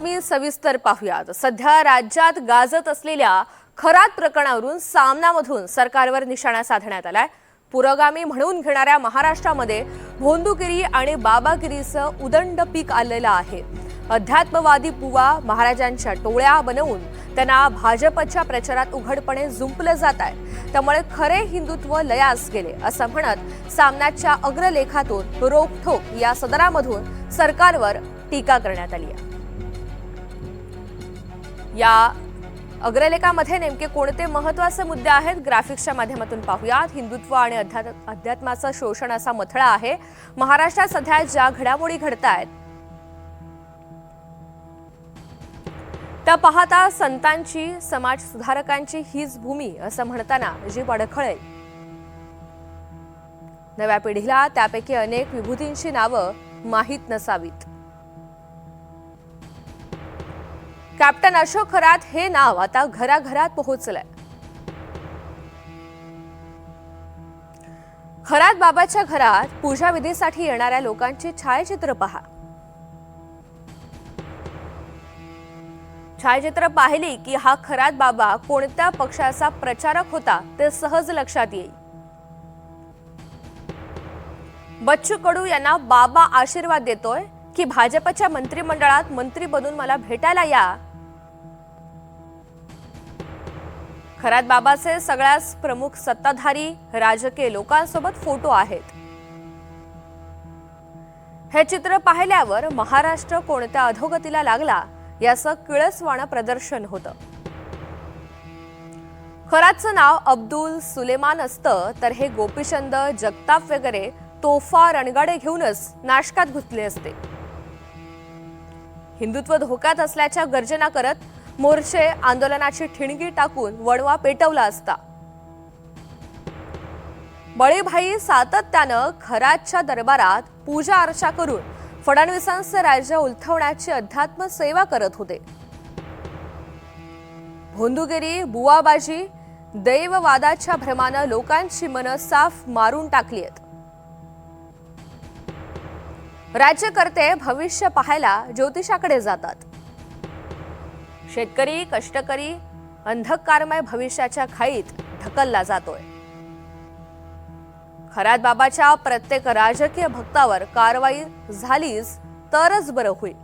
मी सविस्तर पाहूयात। सध्या राज्यात गाजत असलेल्या खरात प्रकरणावरून सामनामधून सरकारवर निशाणा साधण्यात आलाय। पुरोगामी म्हणून घेणाऱ्या महाराष्ट्रामध्ये भोंदूगिरी आणि बाबागिरीचं उदंड पीक आलेलं आहे। अध्यात्मवादी बुवा महाराजांच्या टोळ्या बनवून त्यांना भाजपच्या प्रचारात उघडपणे जुंपलं जात आहे। त्यामुळे खरे हिंदुत्व लयास गेले असं म्हणत सामनाच्या अग्रलेखातून रोखठोक या सदरामधून सरकारवर टीका करण्यात आली आहे। या अग्रलेखामध्ये नेमके कोणते महत्त्वाचे मुद्दे आहेत ग्राफिक्सच्या माध्यमातून पाहूयात। हिंदुत्व आणि अध्यात्माचं शोषण असा मथळा आहे। महाराष्ट्रात सध्या ज्या घडामोडी घडतायत त्या पाहता संतांची समाज सुधारकांची हीच भूमी असं म्हणताना जीभ अडखळेल। नव्या पिढीला त्यापैकी अनेक विभूतींची नावं माहीत नसावीत। कॅप्टन अशोक खरात हे नाव आता घराघरात पोहोचलंय। खरात बाबाच्या घरात पूजा विधीसाठी येणाऱ्या लोकांची छायाचित्र पहा। छायाचित्र पाहिली की हा खरात बाबा कोणत्या पक्षाचा प्रचारक होता ते सहज लक्षात येईल। बच्चू कडू यांना बाबा आशीर्वाद देतोय की भाजपच्या मंत्रिमंडळात मंत्री बनून मला भेटायला या। खरात बाबाचे सगळ्याच प्रमुख सत्ताधारी राजकीय लोकांसोबत फोटो आहेत। हे चित्र पाहिल्यावर महाराष्ट्र कोणत्या अधोगतीला लागला याचं किळसवाणं प्रदर्शन होतं। खरातचं नाव अब्दुल सुलेमान असतं तर हे गोपीचंद जगताप वगैरे तोफा रणगाडे घेऊनच नाशकात घुसले असते। हिंदुत्व धोक्यात असल्याच्या गर्जना करत मोर्चे आंदोलनाची ठिणगी टाकून वणवा पेटवला असता। बळीभाई सातत्यानं खरातच्या दरबारात पूजा अर्चा करून फडणवीसांचे राज्य उलथवण्याची अध्यात्म सेवा करत होते। भोंदूगिरी बुवाबाजी दैववादाच्या भ्रमानं लोकांची मनं साफ मारून टाकली आहेत। राज्यकर्ते भविष्य पाहायला ज्योतिषाकडे जातात। शेतकरी कष्टकरी अंधकारमय भविष्याच्या खाईत ढकलला जातोय। खरात बाबाच्या प्रत्येक राजकीय भक्तावर कारवाई झालीच तरच बरं होईल।